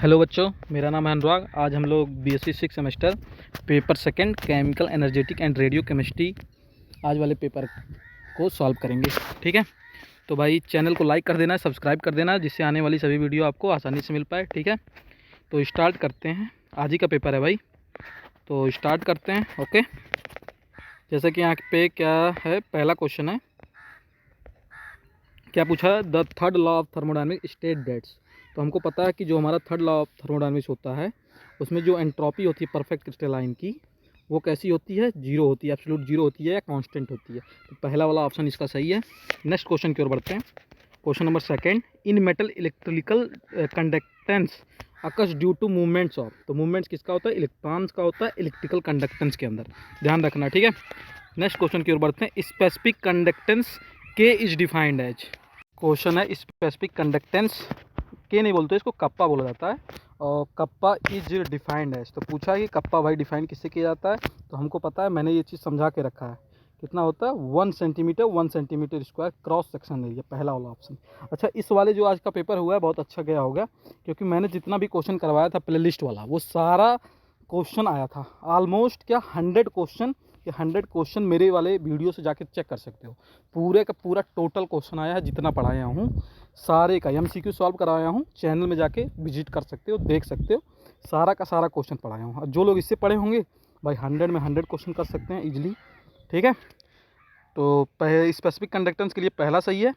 Hello बच्चों, मेरा नाम है अनुराग। आज हम लोग BSc 6 semester paper second chemical energetic and radio chemistry आज वाले पेपर को सॉल्व करेंगे। ठीक है, तो भाई चैनल को लाइक कर देना, सब्सक्राइब कर देना, जिससे आने वाली सभी वीडियो आपको आसानी से मिल पाए। ठीक है, तो स्टार्ट करते हैं। आज ही का पेपर है भाई, तो स्टार्ट करते हैं। ओके, जैसा कि यहाँ पे क्या है, पहला क्वेश्चन है, क्या पूछा, the third law of thermodynamics state that's. तो हमको पता है कि जो हमारा थर्ड लॉ ऑफ थर्मोडायनेमिक्स होता है उसमें जो एंट्रोपी होती है परफेक्ट क्रिस्टलाइन की, वो कैसी होती है, जीरो होती है, एब्सोल्यूट जीरो होती है या कांस्टेंट होती है। तो पहला वाला ऑप्शन इसका सही है। नेक्स्ट क्वेश्चन की ओर बढ़ते हैं। Question number second, in metal electrical conductance occurs due to movements of. तो मूवमेंट्स किसका होता है, इलेक्ट्रॉन्स का होता है इलेक्ट्रिकल कंडक्टेंस के अंदर, ध्यान रखना। ठीक है, नेक्स्ट क्वेश्चन की ओर बढ़ते हैं। स्पेसिफिक कंडक्टेंस के इज डिफाइंड एज। क्वेश्चन है स्पेसिफिक कंडक्टेंस, के नहीं बोलते, इसको कप्पा बोला जाता है, और कप्पा इज डिफाइंड एज। तो पूछा कि कप्पा भाई डिफाइन किससे किया जाता है, तो हमको पता है, मैंने ये चीज़ समझा के रखा है। कितना होता है, 1 centimetre square cross section area, पहला वाला ऑप्शन। अच्छा, इस वाले जो आज का पेपर हुआ है बहुत अच्छा गया होगा, क्योंकि मैंने जितना भी क्वेश्चन करवाया था प्लेलिस्ट वाला, वो सारा क्वेश्चन आया था ऑलमोस्ट। क्या 100 क्वेश्चन, ये 100 क्वेश्चन मेरे वाले वीडियो से जाके चेक कर सकते हो। पूरे का पूरा टोटल क्वेश्चन आया है, जितना पढ़ाया हूँ सारे का एमसीक्यू सॉल्व कराया हूँ। चैनल में जाके विजिट कर सकते हो, देख सकते हो, सारा का सारा क्वेश्चन पढ़ाया हूँ। जो लोग इससे पढ़े होंगे भाई 100 में 100 क्वेश्चन कर सकते हैं इजीली। ठीक है, तो स्पेसिफिक कंडक्टेंस के लिए पहला सही है।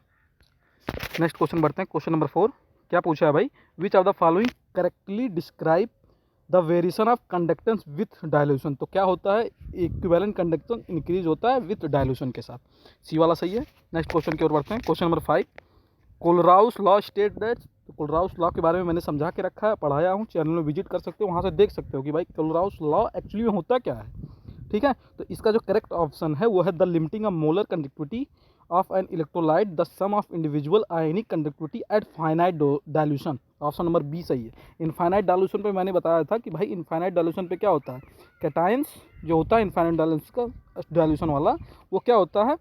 नेक्स्ट क्वेश्चन बढ़ते हैं। क्वेश्चन नंबर 4, क्या पूछा है भाई, विच of the following correctly describe the variation of conductance with dilution. तो क्या होता है, इक्विवेलेंट कंडक्टेंस इंक्रीज होता है विथ डायल्यूशन के साथ, सी वाला सही है। नेक्स्ट क्वेश्चन की ओर बढ़ते हैं। Question number 5, Kohlrausch law state that. तो कोलराउस लॉ के बारे में मैंने समझा के रखा है, पढ़ाया हूँ, चैनल में विजिट कर सकते हो, वहाँ से देख सकते हो कि भाई कोलराउस लॉ एक्चुअली में होता क्या है। ठीक है, तो इसका जो करेक्ट ऑप्शन है वो है the limiting of molar conductivity of an electrolyte the sum of individual ionic conductivity at finite dilution. Option number B सही है। इनफाइनाइट डायल्यूशन पे मैंने बताया था कि भाई इनफाइनाइट डायल्यूशन पे क्या होता है, कैटायंस जो होता है इनफाइनाइट डायल्यूशन का, डायल्यूशन वाला, वो क्या होता है,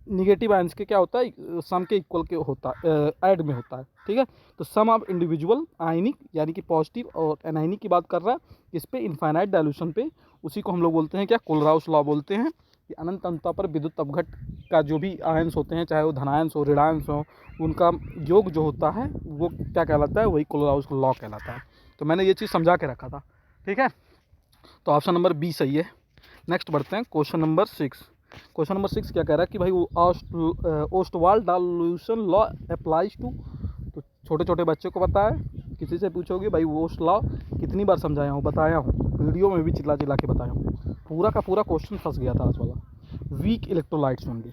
निगेटिव आयंस के क्या होता है, सम के इक्वल के होता है, ऐड में होता है। ठीक है, तो सम ऑफ इंडिविजुअल आयनिक यानी कि पॉजिटिव और एनायनिक की बात कर रहा है, इस पे इनफाइनाइट डायल्यूशन पे, उसी को हम लोग बोलते हैं क्या, कोलराउस लॉ बोलते हैं। कि अनंत अनंतता पर विद्युत अपघट का जो भी आयंस होते हैं, चाहे वो धनायंस हो ऋणायंस हो, उनका योग जो होता है वो क्या कहलाता है, वही कोलराउस लॉ कहलाता है। तो मैंने ये चीज़ समझा के रखा था। ठीक है, तो ऑप्शन नंबर बी सही है। नेक्स्ट बढ़ते हैं। Question number 6। क्वेश्चन नंबर 6 क्या कह रहा है कि भाई Ostwald dilution law applies to. तो छोटे छोटे बच्चों को पता है, किसी से पूछोगे भाई ओस्ट लॉ कितनी बार समझाया हूँ, बताया हूँ, वीडियो में भी चिल्ला चिल्ला के बताया हूँ। पूरा का पूरा क्वेश्चन फंस गया था आज वाला, वीक इलेक्ट्रोलाइट्स ओनली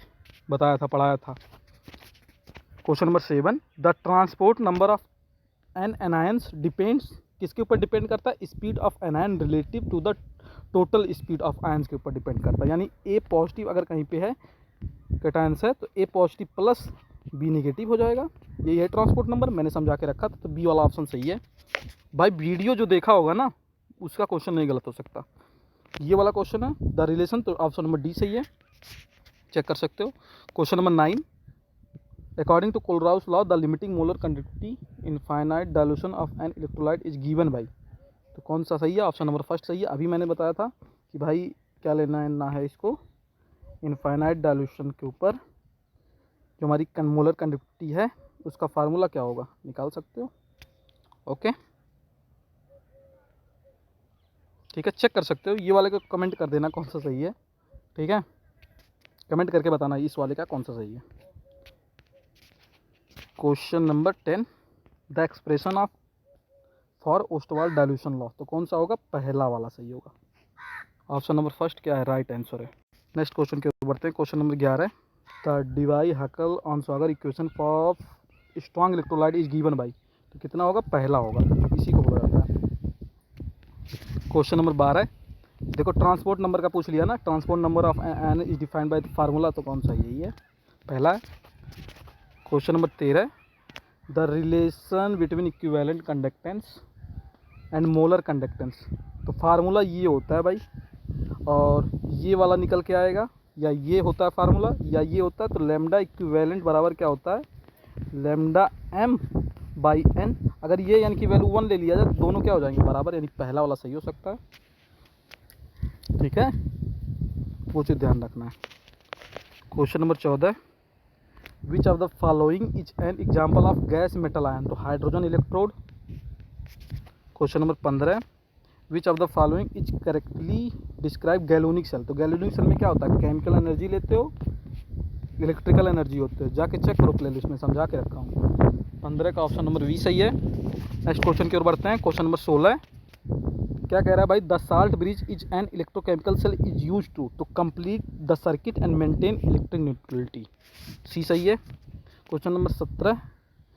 बताया था, पढ़ाया था। Question number 7, the transport number of an anions depends, किसके ऊपर डिपेंड करता है, speed of anion relative to the total speed of ions के ऊपर डिपेंड करता है। यानी ए पॉजिटिव अगर कहीं पे है कैटायंस है, तो ए पॉजिटिव प्लस बी नेगेटिव हो जाएगा। यही है ट्रांसपोर्ट नंबर, मैंने समझा के रखा था, तो बी वाला ऑप्शन सही है। भाई वीडियो जो देखा होगा ना, उसका क्वेश्चन नहीं गलत हो सकता। ये वाला क्वेश्चन है द रिलेशन, तो ऑप्शन नंबर डी सही है, चेक कर सकते हो। Question number 9, according to Kohlrausch law the limiting molar conductivity infinite dilution of an electrolyte is given by. तो कौन सा सही है, ऑप्शन नंबर फर्स्ट सही है। अभी मैंने बताया था कि भाई क्या लेना है इसको, इनफाइनाइट डायल्यूशन के ऊपर जो हमारी मोलर कंडक्टिविटी है उसका फार्मूला क्या होगा, निकाल सकते हो। ओके, ठीक है, चेक कर सकते हो। ये वाले को कमेंट कर देना कौन सा सही है। ठीक है, कमेंट करके बताना इस वाले का कौन सा सही है। Question number 10, the expression of for Ostwald dilution law. तो कौन सा होगा, पहला वाला सही होगा। ऑप्शन नंबर फर्स्ट क्या है, राइट आंसर है। नेक्स्ट क्वेश्चन के ऊपर बढ़ते हैं। Question number 11, the Dibai हकल on स्वागर equation for strong electrolyte is given by. तो कितना होगा, पहला होगा, इसी को बोला जाता है। क्वेश्चन नंबर 12, देखो ट्रांसपोर्ट नंबर का पूछ लिया ना, transport number of an is defined by the formula, तो कौन सा यही है, पहला है। Question number 13, the relation between equivalent conductance and molar conductance. तो फार्मूला ये होता है भाई, और ये वाला निकल के आएगा, या ये होता है फार्मूला या ये होता है। तो लैम्डा इक्विवेलेंट बराबर क्या होता है, लैम्डा m बाई n अगर ये यानी कि वैल्यू 1 ले लिया जाए तो दोनों क्या हो जाएंगे बराबर, यानी पहला वाला सही हो सकता है। ठीक है, वो चीज़ ध्यान रखना है। Question number 14, which of the following is an example of gas metal ion, तो hydrogen electrode. Question number 15, which of the following is correctly describe galvanic cell, तो गैलोनिक सेल में क्या होता है, केमिकल एनर्जी लेते हो, इलेक्ट्रिकल एनर्जी होती है, जाके चेक करो प्लेलिस्ट में समझा के रखा हूँ। 15 का ऑप्शन नंबर 20 सही है। नेक्स्ट क्वेश्चन की ओर बढ़ते हैं। क्वेश्चन नंबर 16, क्या कह रहा है भाई, the salt bridge is an electrochemical cell is use to complete the circuit and maintain electric neutrality, c सही है। Question number 17,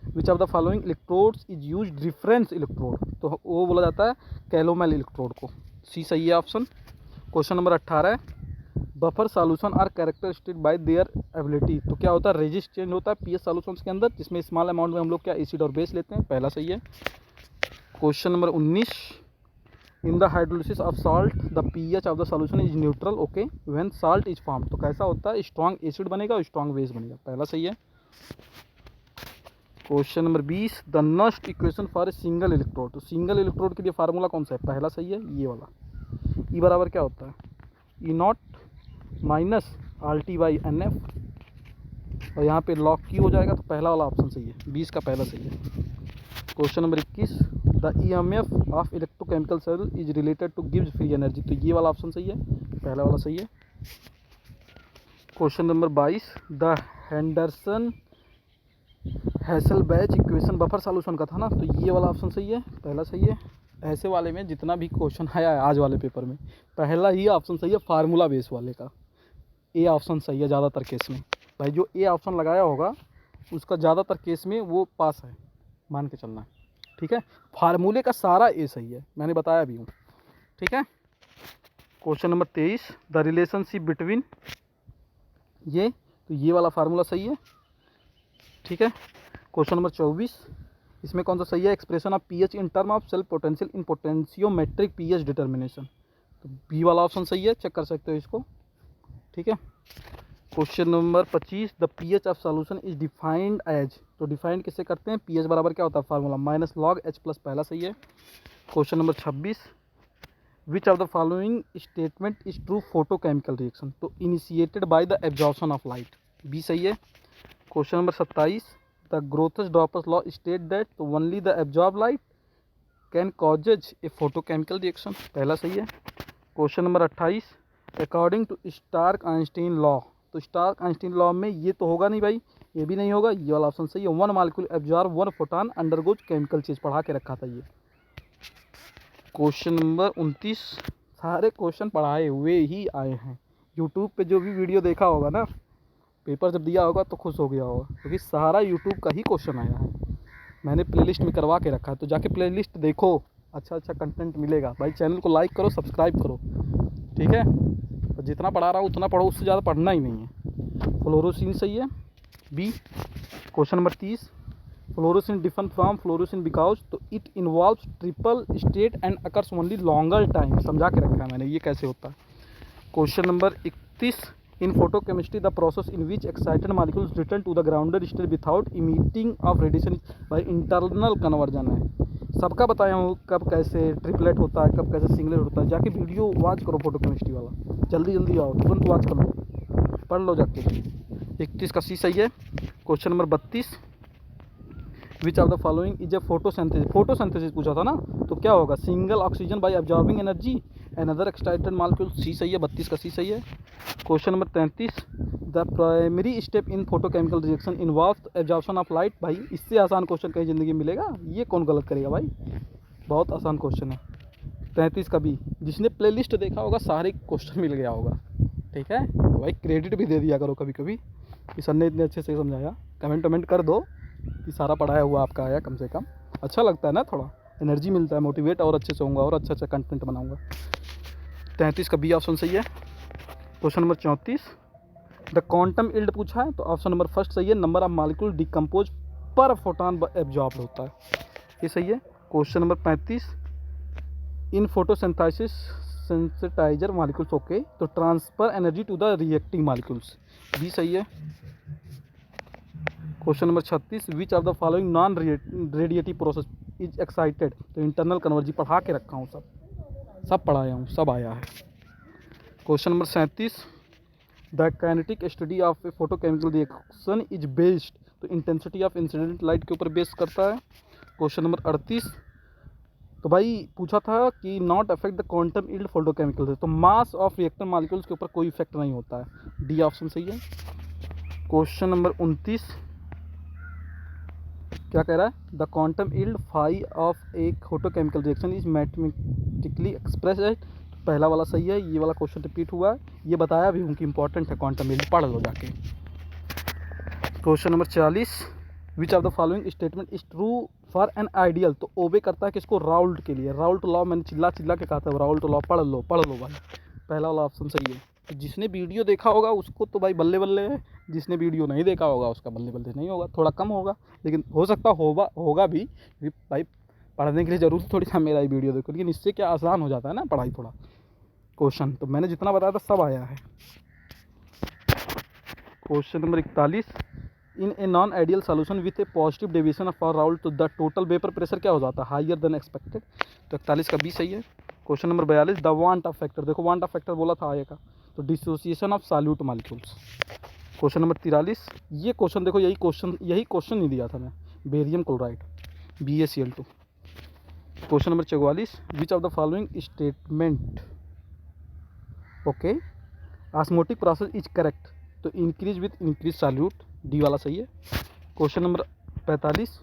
which of the following electrodes is use reference electrode, तो वो बोला जाता है कैलोमेल इलेक्ट्रोड को, सी सही है option. Question number 18, buffer solution are characteristic by their ability, तो क्या होता है, रेजिस्ट चेंज होता है पीएच सॉल्यूशंस के अंदर, जिसमें स्मॉल अमाउंट में हम लोग क्या एसिड और बेस लेते हैं, पहला सही है। Question number 19, in the hydrolysis of salt the pH of the solution is neutral okay when salt is form, तो कैसा होता है, स्ट्रॉन्ग एसिड बनेगा और स्ट्रॉन्ग बेस बनेगा, पहला सही है। Question number 20, the Nernst equation for a single electrode, तो सिंगल इलेक्ट्रोड के लिए फार्मूला कौन सा है, पहला सही है ये वाला, ई बराबर क्या होता है, E naught minus R T by n F, और यहाँ पे लॉग की हो जाएगा, तो पहला वाला ऑप्शन सही है, 20 का पहला सही है। Question number 21, the E M F of electrochemical cell is related to गिव्स फ्री एनर्जी, तो ये वाला ऑप्शन सही है, पहला वाला सही है। Question number 22, the Henderson Hasselbalch equation buffer solution का था ना, तो ये वाला ऑप्शन सही है, पहला सही है। ऐसे वाले में जितना भी क्वेश्चन आया है आज वाले पेपर में, पहला ही ऑप्शन सही है फार्मूला बेस वाले का, ए ऑप्शन सही है ज़्यादातर केस में। भाई जो ए ऑप्शन लगाया होगा उसका ज़्यादातर केस में वो पास है, मान के चलना है। ठीक है, फार्मूले का सारा ए सही है, मैंने बताया भी हूँ। ठीक है, question number 23, the relationship between ये, तो ये वाला फार्मूला सही है। ठीक है, क्वेश्चन नंबर 24, इसमें कौन सा सही है, expression of pH in term of self potential in potentiometric pH determination, तो बी वाला ऑप्शन सही है, चेक कर सकते हो इसको। ठीक है, question number 25, the pH of solution is defined as, तो डिफाइंड किससे करते हैं, पीएच बराबर क्या होता है formula minus log H plus, पहला सही है। Question number 26, which of the following statement is true photochemical reaction, तो initiated by the absorption of light, b सही है। Question number 27, the Grotthuss Drapers law state that तो only the absorb light can causes a photochemical reaction, पहला सही है। Question number 28, according to Stark Einstein law, तो Stark Einstein law में ये तो होगा नहीं भाई, ये भी नहीं होगा, ये वाला ऑप्शन सही है, 1 molecule absorb 1 photon undergoes chemical change, पढ़ा के रखा था ये। क्वेश्चन नंबर 29, सारे क्वेश्चन पढ़ाए हुए ही आए हैं, यूट्यूब पे जो भी वीडियो देखा होगा ना, पेपर जब दिया होगा तो खुश हो गया होगा, क्योंकि सारा यूट्यूब का ही क्वेश्चन आया है, मैंने प्लेलिस्ट में करवा के रखा है, तो जाके प्लेलिस्ट देखो, अच्छा अच्छा कंटेंट मिलेगा। भाई चैनल को लाइक करो, सब्सक्राइब करो, ठीक है, तो जितना पढ़ा रहा हूँ उतना पढ़ो, उससे ज़्यादा पढ़ना ही नहीं है। फ्लोरोसिन सही है, b. Question number 30, fluorescence different from fluorescence because तो it involves triple state and occurs only longer time, समझा के रखा है मैंने ये कैसे होता है। Question number 31, in photochemistry the process in which excited molecules return to the grounded state without emitting of radiation by internal conversion है, सबका बताया हूँ कब कैसे ट्रिपलेट होता है, कब कैसे सिंगलेट होता है, जाके वीडियो वॉच करो फोटोकेमिस्ट्री वाला, जल्दी जल्दी आओ, तुरंत वॉच कर लो, पढ़ लो जाके। 31 का सी सही है। Question number 32, which of the following is a photosynthesis, photosynthesis पूछा था ना, तो क्या होगा, single oxygen by absorbing energy and other excited molecule, C सही है, 32 का सी सही है। Question number 33, the primary step in photochemical reaction involve absorption of light, भाई इससे आसान क्वेश्चन कहीं ज़िंदगी में मिलेगा, ये कौन गलत करेगा भाई, बहुत आसान क्वेश्चन है। 33 का भी, जिसने प्लेलिस्ट देखा होगा सारे क्वेश्चन मिल गया होगा, ठीक है, तो भाई क्रेडिट भी दे दिया करो कभी कभी कि सर ने इतने अच्छे से समझाया, कमेंट कर दो कि सारा पढ़ाया हुआ आपका आया, कम से कम अच्छा लगता है ना, थोड़ा एनर्जी मिलता है, मोटिवेट और अच्छे से होऊंगा और अच्छा अच्छा कंटेंट बनाऊंगा। 33 का बी ऑप्शन सही है। Question number 34, the quantum yield पूछा है, तो ऑप्शन नंबर फर्स्ट सही है, number of molecule decompose per photon absorb होता है, ये सही है। Question number 35, in photosynthesis sensitizer molecules okay, तो transfer energy to the reacting molecules, b सही है। Question number 36, which of the following non radiative process is excited, तो internal conversion पढ़ा के रखा हूँ, सब पढ़ाया हूँ, सब आया है। Question number 37, the kinetic study of a photochemical reaction is based, तो इंटेंसिटी ऑफ इंसिडेंट लाइट के ऊपर बेस करता है। क्वेश्चन नंबर 38, तो भाई पूछा था कि not affect the quantum yield photochemical से, तो मास ऑफ रिएक्टर मॉलिक्यूल्स के ऊपर कोई इफेक्ट नहीं होता है, डी ऑप्शन सही है। क्वेश्चन नंबर 29 क्या कह रहा है, the quantum yield phi of a photochemical reaction is mathematically express है, तो पहला वाला सही है। ये वाला क्वेश्चन रिपीट हुआ है, ये बताया भी हूँ कि इंपॉर्टेंट है, क्वांटम यील्ड पढ़ लो जाके। Question number 40, which of the following statement is true for an ideal, तो ओबे करता है किसको, राउल्ट के लिए। राउल्ट लॉ मैंने चिल्ला चिल्ला के कहा था, राउल्ट लॉ पढ़ लो भाई, पहला वाला ऑप्शन सही है। तो जिसने वीडियो देखा होगा उसको तो भाई बल्ले बल्ले है, जिसने वीडियो नहीं देखा होगा उसका बल्ले बल्ले नहीं होगा, थोड़ा कम होगा, लेकिन हो सकता होगा भी भाई, पढ़ने के लिए जरूर थोड़ी सा मेरा ही वीडियो देखो, लेकिन इससे क्या आसान हो जाता है ना पढ़ाई थोड़ा। क्वेश्चन तो मैंने जितना बताया था सब आया है। Question number 41, in a non ideal solution with A positive deviation of Raoult, तो द टोटल वेपर प्रेशर क्या हो जाता है, हायर देन एक्सपेक्टेड, तो 41 का बी सही है। Question number 42, the want Hoff factor, देखो वांट ऑफ फैक्टर बोला था आएगा, तो dissociation of solute molecules. Question number 43, ये क्वेश्चन देखो, यही क्वेश्चन नहीं दिया था मैं, barium chloride BaCl2। Question number 44, which of the following statement okay osmotic process is correct, तो increase with increase solute, d वाला सही है। Question number 45,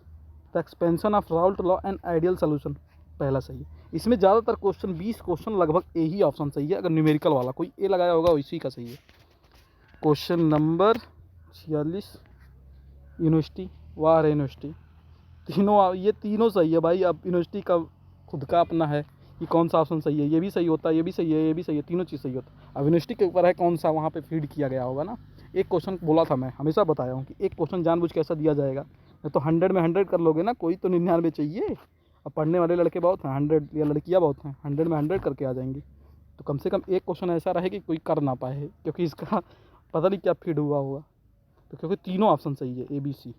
the expansion of Raoult law and ideal solution, पहला सही है। इसमें ज़्यादातर क्वेश्चन 20 क्वेश्चन लगभग ए ही ऑप्शन सही है, अगर न्यूमेरिकल वाला कोई ए लगाया होगा इसी का सही है। क्वेश्चन नंबर 46, यूनिवर्सिटी, वाह यूनिवर्सिटी, ये तीनों सही है भाई। अब यूनिवर्सिटी का खुद का अपना है कि कौन सा ऑप्शन सही है, ये भी सही होता है, ये भी सही है, ये भी सही है, तीनों चीज़ सही होता है। अब यूनिवर्सिटी के ऊपर है कौन सा वहाँ पे फीड किया गया होगा ना। एक क्वेश्चन बोला था मैं, हमेशा बताया हूँ कि एक क्वेश्चन जानबूझ के ऐसा दिया जाएगा, नहीं तो 100 में 100 कर लोगे ना, कोई तो 99 चाहिए। अब पढ़ने वाले लड़के बहुत हैं, 100 या लड़कियाँ बहुत हैं, 100 में 100 करके आ जाएंगी, तो कम से कम एक क्वेश्चन ऐसा रहे कि कोई कर ना पाए, क्योंकि इसका पता नहीं क्या फीड हुआ होगा, तो क्योंकि तीनों ऑप्शन सही है ABC।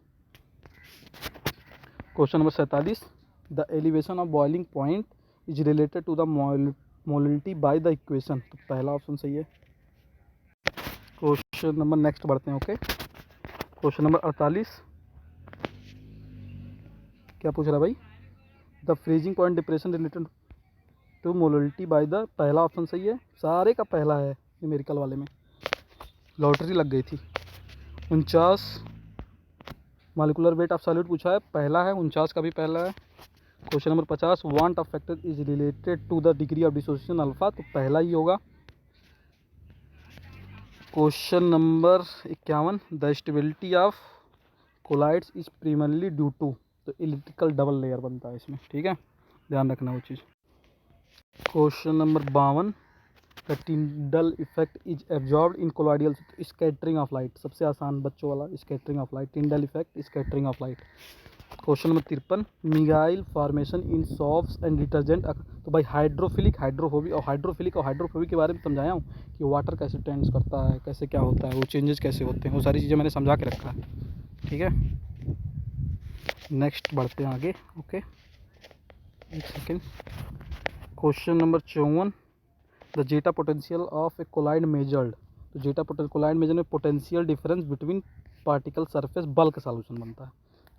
Question number 47, the elevation of boiling point is related to the molality by the equation, तो पहला ऑप्शन सही है। क्वेश्चन नंबर नेक्स्ट बढ़ते हैं। ओके, क्वेश्चन नंबर 48 क्या पूछ रहा है भाई, the freezing point depression related to molality by the, पहला ऑप्शन सही है, सारे का पहला है, न्यूमेरिकल वाले में लॉटरी लग गई थी। 49 मॉलिक्यूलर वेट ऑफ सॉल्यूट पूछा है, पहला है, 49 का भी पहला है। Question number 50, van't Hoff factor is related to the degree of dissociation alpha, तो पहला ही होगा। Question number 51, the stability of colloids is primarily due to, तो इलेक्ट्रिकल डबल लेयर बनता है इसमें, ठीक है, ध्यान रखना वो चीज़। Question number 52, the Tyndall effect is absorbed in colloidal, scattering of light, सबसे आसान बच्चों वाला, scattering of light, Tyndall effect scattering of light. Question number 53, micelle formation in soap and detergent, तो भाई हाइड्रोफिलिक हाइड्रोफोबिक के बारे में समझाया हूँ कि वाटर कैसे टेंड्स करता है, कैसे क्या होता है, वो चेंजेस कैसे होते हैं, वो सारी चीज़ें मैंने समझा के रखा है, ठीक है। नेक्स्ट बढ़ते हैं आगे। ओके, एक second. Question number 54, the zeta potential of a colloid measured, तो जेटा कोलाइड मेजर में potential difference between particle surface bulk solution बनता है,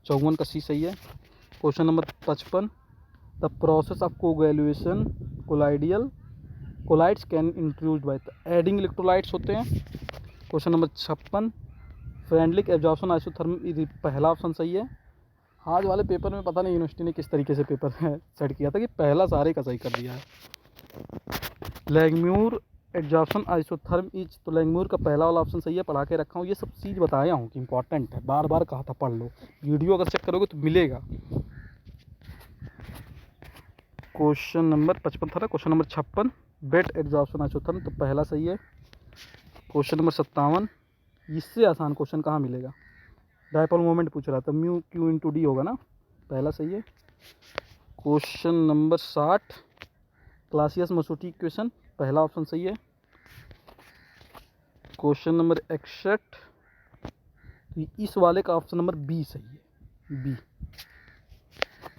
54 का सी सही है। Question number 55, the process of coagulation colloids can introduced by adding electrolytes होते हैं। Question number 56, Freundlich adsorption isothermal, पहला ऑप्शन सही है। आज वाले पेपर में पता नहीं यूनिवर्सिटी ने किस तरीके से पेपर सेट किया था कि पहला सारे का सही कर दिया है। लैंगम्यूर एब्जॉर्प्शन आइसोथर्म इज, तो लैंगम्यूर का पहला वाला ऑप्शन सही है, पढ़ा के रखा हूँ, ये सब चीज़ बताया हूँ कि इंपॉर्टेंट है, बार बार कहा था पढ़ लो, वीडियो अगर चेक करोगे तो मिलेगा। क्वेश्चन नंबर 55 था ना, क्वेश्चन नंबर 56, बेट एब्जॉर्प्शन आइसोथर्म, तो पहला सही है। क्वेश्चन नंबर 57, इससे आसान क्वेश्चन कहाँ मिलेगा, डायपोल मोमेंट पूछ रहा था, म्यू क्यू इंटू डी होगा ना, पहला सही है। क्वेश्चन नंबर 60, क्लासियस मसूटी इक्वेशन, पहला ऑप्शन सही है। क्वेश्चन नंबर 61, इस वाले का ऑप्शन नंबर बी सही है, बी।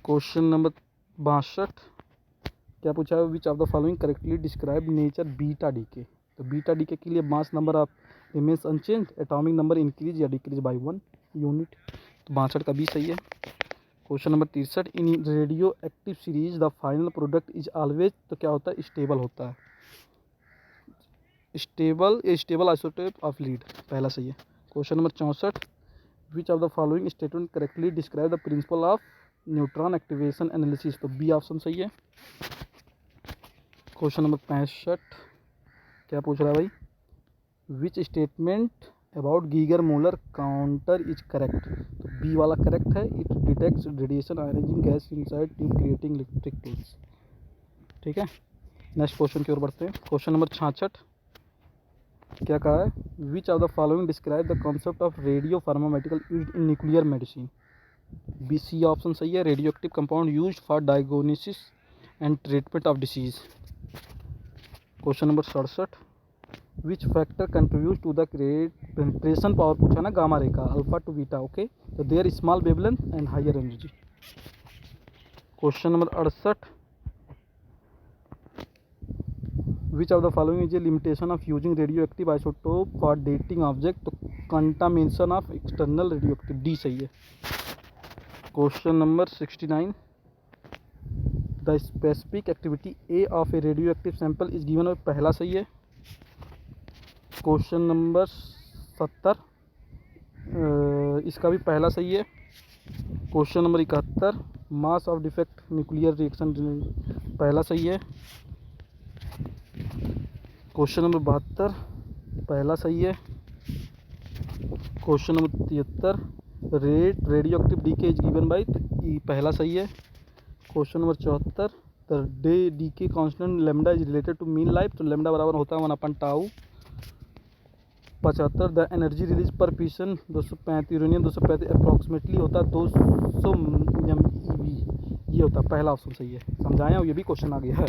क्वेश्चन नंबर 62 क्या पूछा है, which of the following correctly describe nature beta decay. तो बीटा डीके के लिए mass number of remains unchange, atomic number increase या डिक्रीज बाय 1 यूनिट। तो 62 का भी सही है। Question number 63 in radioactive series the final product is always, तो क्या होता है, स्टेबल होता है, स्टेबल आइसोटोप ऑफ लीड, पहला सही है। Question number 64 which of the following statement correctly describe the principle of neutron activation analysis, तो बी ऑप्शन सही है। क्वेश्चन नंबर 65 क्या पूछ रहा है भाई, which statement about Geiger molar counter is correct, तो बी वाला करेक्ट है, it detects radiation ionising gas inside tube creating electric pulse. ठीक है, नेक्स्ट क्वेश्चन की ओर बढ़ते हैं। क्वेश्चन नंबर 66 क्या कहा है, which of the following describe the concept of radio pharmaceutical used in nuclear medicine, b c option सही है, radio active compound used for diagnosis and treatment of disease. Question number 67 which factor contribute to the penetration power, पूछा ना gamma ray का, alpha to beta, okay, तो their small wavelength and higher energy. Question number 68 which of the following is a limitation of using radio active isotope for dating object, तो contamination of external radio active, d सही है। Question number 69 the specific activity a of a radio active sample is given, पहला सही है। Question number 70 इसका भी पहला सही है। Question number 71 mass of defect nuclear reaction, पहला सही है। क्वेश्चन नंबर 72 पहला सही है। Question number 73 radio active decay is given by, पहला सही है। Question number 74 the day decay constant lambda is related to mean life, तो लेमडा बराबर होता है 1 टाउ। 75 द एनर्जी रिलीज पर पीसन 235 यूरेनियम 235 अप्रॉक्सीमेटली होता है 200 MeV, ये होता है, पहला ऑप्शन सही है। समझाया हूँ, ये भी क्वेश्चन आ गया है।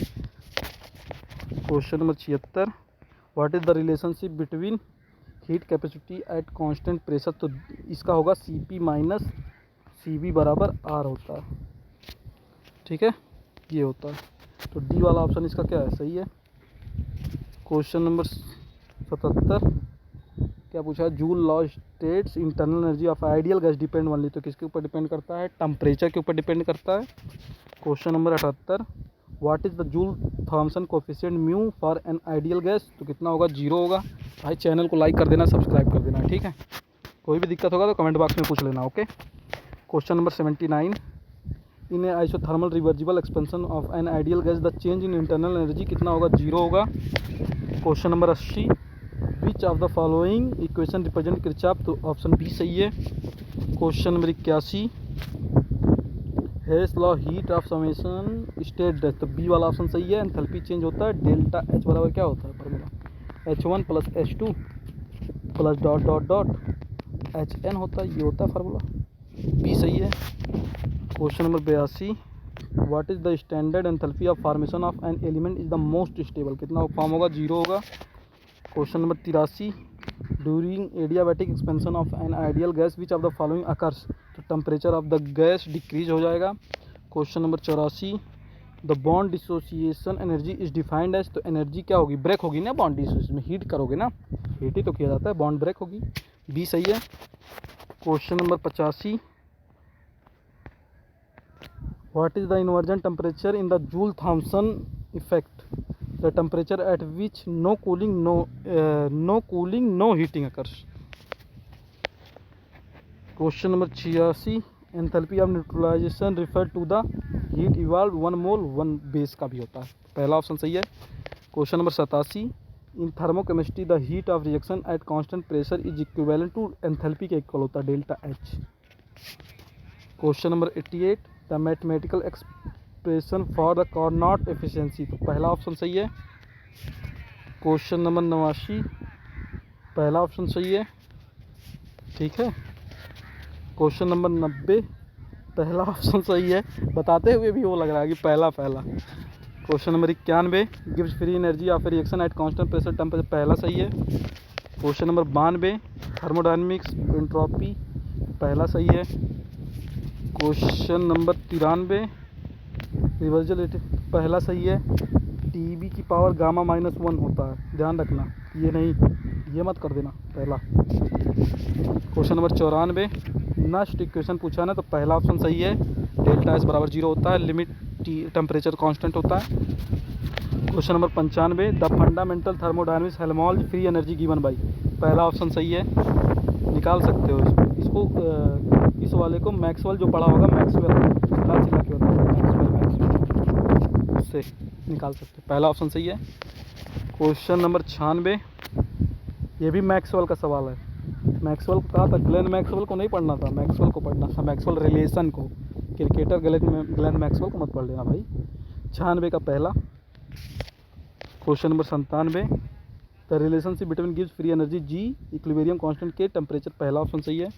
Question number 76 what is the relationship between heat capacity eight constant pressure, तो इसका होगा Cp माइनस Cv बराबर R होता है। ठीक है, ये होता है, तो डी वाला ऑप्शन इसका क्या है, सही है। क्वेश्चन नंबर 77 क्या पूछा, joule law states internal energy of ideal gas depend only, तो किसके ऊपर डिपेंड करता है, टेम्परेचर के ऊपर डिपेंड करता है। Question number 78 what is the Joule Thomson coefficient mu for an ideal gas, तो कितना होगा, 0 होगा। भाई चैनल को लाइक कर देना, सब्सक्राइब कर देना, ठीक है। कोई भी दिक्कत होगा तो कमेंट बॉक्स में पूछ लेना, okay. Question number 79 in isothermal reversible expansion of an ideal gas the change in internal energy कितना होगा, 0 होगा। Question number 80 which of the following equation represent Kirchhoff, तो ऑप्शन बी सही है। Question number 81 Hess law heat of summation state that, तो B वाला option सही है। एंथैल्पी चेंज होता है डेल्टा H बराबर क्या होता है, formula H1 plus H2 plus dot dot dot HN होता है, ये होता है फार्मूला, बी सही है। Question number 82 what is the standard enthalpy of formation of an element is the most stable, कितना फॉर्म होगा, 0 होगा। Question number 83 during adiabatic expansion of an ideal gas which of the following occurs, तो temperature of the gas decrease हो जाएगा। Question number 84 the bond dissociation energy is defined as, तो energy क्या होगी, break होगी ना, बॉन्ड डिसोसिएशन में heat करोगे ना, हीट ही तो किया जाता है, बॉन्ड ब्रेक होगी, बी सही है। Question number 85 what is the inversion temperature in the Joule Thomson effect, the temperature at which no cooling no heating occurs. Question number 86 enthalpy of neutralization refer to the heat evolve 1 mole 1 base का भी होता है, पहला option सही है। Question number 87 in thermochemistry the heat of reaction at constant pressure is equivalent to enthalpy के equal होता है, delta H। Question number 88 the mathematical expression for the Carnot efficiency, तो पहला ऑप्शन सही है। क्वेश्चन नंबर 89 पहला ऑप्शन सही है, ठीक है। क्वेश्चन नंबर 90 पहला ऑप्शन सही है, बताते हुए भी वो लग रहा है कि पहला। Question number 91 gives free energy of reaction at constant pressure temperature, पहला सही है। क्वेश्चन नंबर 92 थर्मोडायनेमिक्स एंट्रोपी, पहला सही है। क्वेश्चन नंबर 93, रिवर्जल पहला सही है। टीवी की पावर गामा -1 होता है, ध्यान रखना, ये नहीं, ये मत कर देना पहला। क्वेश्चन नंबर 94, नेक्स्ट इक्वेशन पूछा ना, तो पहला ऑप्शन सही है, डेल्टा एस बराबर 0 होता है, लिमिट टेम्परेचर कांस्टेंट होता है। Question number 95, the fundamental thermodynamics Helmholtz free energy given by, पहला ऑप्शन सही है, निकाल सकते हो इसको इस वाले को मैक्सवेल जो पढ़ा होगा, मैक्सवेल चिल्ला चिल्ला के बताओ, मैक्सवेल उससे निकाल सकते हो, पहला ऑप्शन सही है। क्वेश्चन नंबर 96, ये भी मैक्सवेल का सवाल है। मैक्सवेल को कहा था, ग्लेन मैक्सवेल को नहीं पढ़ना था, मैक्सवेल को पढ़ना था, मैक्सवेल रिलेशन को, क्रिकेटर ग्लेन मैक्सवेल को मत पढ़ लेना भाई। 96 का पहला। Question number 97, the relationship between गिव्स free energy G equilibrium constant के टेम्परेचर, पहला ऑप्शन सही है।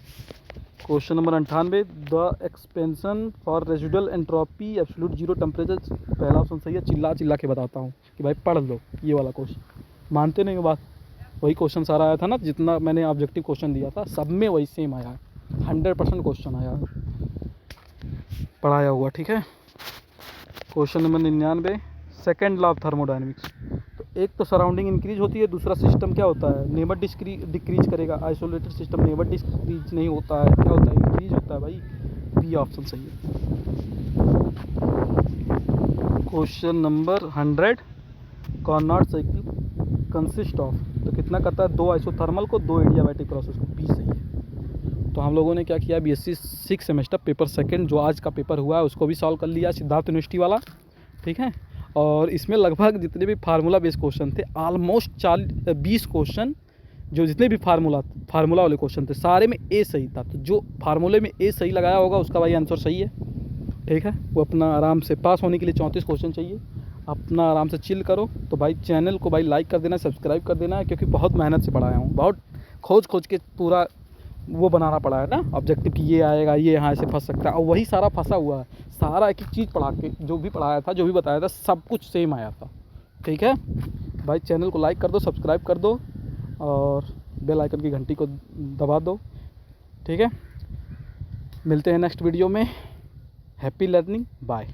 Question number 98, the expansion for residual entropy absolute 0 temperature, पहला ऑप्शन सही है। चिल्ला चिल्ला के बताता हूँ कि भाई पढ़ लो ये वाला क्वेश्चन, मानते नहीं हो बात, वही क्वेश्चन सारा आया था ना, जितना मैंने ऑब्जेक्टिव क्वेश्चन दिया था सब में वही सेम आया है, 100% क्वेश्चन आया है पढ़ाया हुआ, ठीक है। Question number 99, second law of thermodynamics, तो एक तो सराउंडिंग इंक्रीज होती है, दूसरा सिस्टम क्या होता है, नेवर डिक्रीज करेगा, आइसोलेटेड सिस्टम नेवर डिक्रीज नहीं होता है, क्या होता है, इंक्रीज होता है भाई, बी ऑप्शन सही है। Question number 100, Carnot cycle consist of, तो कितना करता है, 2 आइसोथर्मल को, 2 एडियाबैटिक प्रोसेस को, बी सही है। तो हम लोगों ने क्या किया, BSc 6 सेमेस्टर पेपर सेकंड जो आज का पेपर हुआ है उसको भी सॉल्व कर लिया, सिद्धार्थ यूनिवर्सिटी वाला, ठीक है। और इसमें लगभग जितने भी फार्मूला बेस्ड क्वेश्चन थे, ऑलमोस्ट 20 क्वेश्चन, जो जितने भी फार्मूला वाले क्वेश्चन थे सारे में ए सही था, तो जो फार्मूले में ए सही लगाया होगा उसका भाई आंसर सही है, ठीक है। वो अपना आराम से पास होने के लिए 34 क्वेश्चन चाहिए, अपना आराम से चिल करो। तो भाई चैनल को भाई लाइक कर देना, सब्सक्राइब कर देना, क्योंकि बहुत मेहनत से पढ़ाया हूँ, बहुत खोज के पूरा वो बनाना पड़ा है ना ऑब्जेक्टिव कि ये आएगा, ये यहाँ से फंस सकता है, और वही सारा फंसा हुआ है, सारा एक एक चीज़ पढ़ा के जो भी पढ़ाया था, जो भी बताया था, सब कुछ सेम आया था, ठीक है भाई। चैनल को लाइक कर दो, सब्सक्राइब कर दो, और बेल आइकन की घंटी को दबा दो, ठीक है। मिलते हैं नेक्स्ट वीडियो में, हैप्पी लर्निंग, बाय।